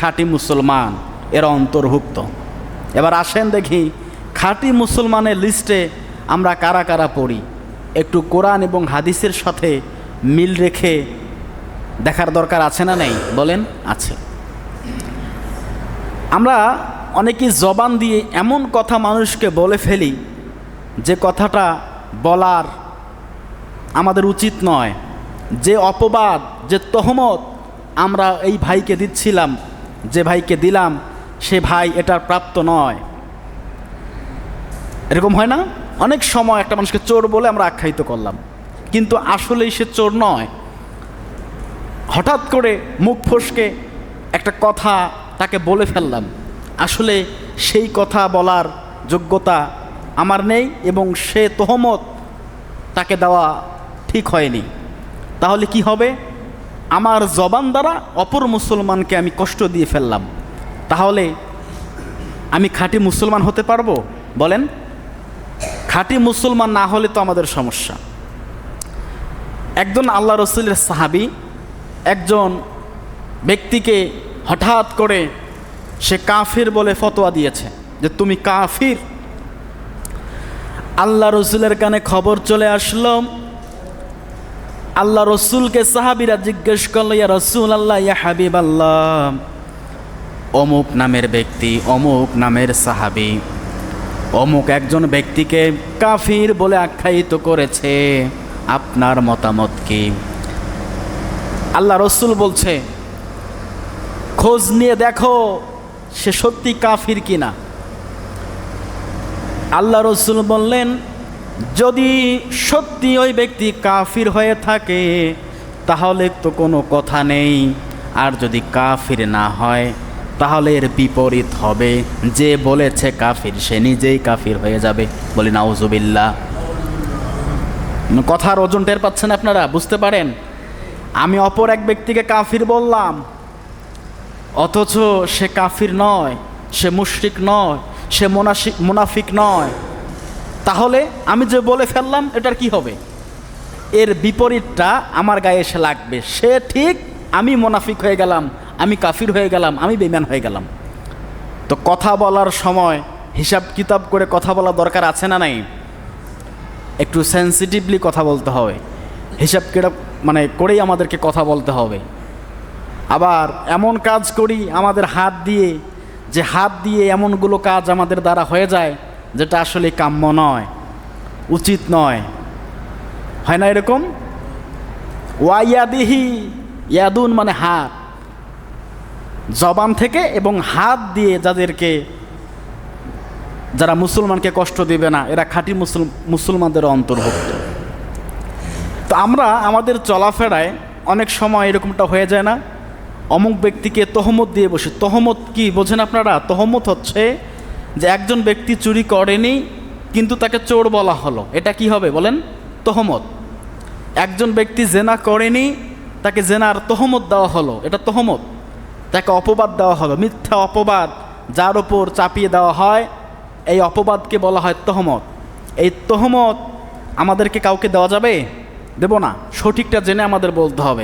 খাঁটি মুসলমান এর অন্তর্ভুক্ত। এবার আসেন দেখি খাঁটি মুসলমানের লিস্টে আমরা কারা কারা পড়ি, একটু কোরআন এবং হাদিসের সাথে মিল রেখে দেখার দরকার আছে না নেই? বলেন, আছে। আমরা অনেকেই জবান দিয়ে এমন কথা মানুষকে বলে ফেলি যে কথাটা বলার আমাদের উচিত নয়। যে অপবাদ, যে তহমত আমরা এই ভাইকে দিচ্ছিলাম, যে ভাইকে দিলাম সে ভাই এটার প্রাপ্ত নয়। এরকম হয় না? অনেক সময় একটা মানুষকে চোর বলে আমরা আখ্যায়িত করলাম, কিন্তু আসলেই সে চোর নয়। হঠাৎ করে মুখ ফসকে একটা কথা তাকে বলে ফেললাম, আসলে সেই কথা বলার যোগ্যতা আমার নেই এবং সে তহমত তাকে দেওয়া ঠিক হয়নি। তাহলে কি হবে? আমার জবান দ্বারা অপর মুসলমানকে আমি কষ্ট দিয়ে ফেললাম। তাহলে আমি খাঁটি মুসলমান হতে পারবো? বলেন, খাঁটি মুসলমান না হলে তো আমাদের সমস্যা। একজন আল্লাহ রসুলের সাহাবী একজন ব্যক্তিকে হঠাৎ করে সে কাফির বলে ফতোয়া দিয়েছে যে তুমি কাফির। আল্লাহ রসুলের কানে খবর চলে আসলো। আল্লাহ রসুলকে সাহাবীরা জিজ্ঞেস করলো, ইয়া রসুল আল্লাহ, ইয়া হাবিব আল্লাহ, অমুক নামের ব্যক্তি, অমুক নামের সাহাবী অমুক একজন ব্যক্তিকে কাফির বলে আখ্যায়িত করেছে, আপনার মতামত কি? আল্লাহ রসুল বলছে, খোঁজ নিয়ে দেখো সে সত্যি কাফির কিনা। আল্লাহ রসুল বললেন, যদি সত্যি ওই ব্যক্তি কাফির হয়ে থাকে তাহলে তো কোনো কথা নেই, আর যদি কাফির না হয় তাহলে এর বিপরীত হবে, যে বলেছে কাফির সে নিজেই কাফির হয়ে যাবে। বলি নাউজুবিল্লাহ। কথার ওজন টের পাচ্ছেন আপনারা? বুঝতে পারেন? আমি অপর এক ব্যক্তিকে কাফির বললাম, অথচ সে কাফির নয়, সে মুশরিক নয়, সে মুনাফিক নয়। তাহলে আমি যে বলে ফেললাম এটার কি হবে? এর বিপরীতটা আমার গায়ে এসে লাগবে। সে ঠিক, আমি মুনাফিক হয়ে গেলাম, আমি কাফির হয়ে গেলাম, আমি বেঈমান হয়ে গেলাম। তো কথা বলার সময় হিসাব কিতাব করে কথা বলা দরকার আছে না নাই? একটু সেন্সিটিভলি কথা বলতে হবে, হিসাব কিতাব করেই আমাদেরকে কথা বলতে হবে। আবার এমন কাজ করি আমাদের হাত দিয়ে, যে হাত দিয়ে এমনগুলো কাজ আমাদের দ্বারা হয়ে যায় যেটা আসলে কাম্য নয়, উচিত নয়। হয় না এরকম? ওয়াইয়াদিহি, ইয়াদুন মানে হাত, জবান থেকে এবং হাত দিয়ে যারা মুসলমানকে কষ্ট দিবে না, এরা খাঁটি মুসলমানদের অন্তর্ভুক্ত। তো আমরা আমাদের চলাফেরায় অনেক সময় এরকমটা হয়ে যায় না? অমুক ব্যক্তিকে তহমত দিয়ে বসে। তহমত কি বোঝেন আপনারা? তহমত হচ্ছে যে একজন ব্যক্তি চুরি করেনি কিন্তু তাকে চোর বলা হলো, এটা কি হবে বলেন? তহমত। একজন ব্যক্তি জেনা করেনি, তাকে জেনার তহমত দেওয়া হলো, এটা তহমত। তাকে অপবাদ দেওয়া হলো, মিথ্যা অপবাদ যার ওপর চাপিয়ে দেওয়া হয়, এই অপবাদকে বলা হয় তহমত। এই তহমত আমাদেরকে কাউকে দেওয়া যাবে? দেব না। সঠিকটা জেনে আমাদের বলতে হবে।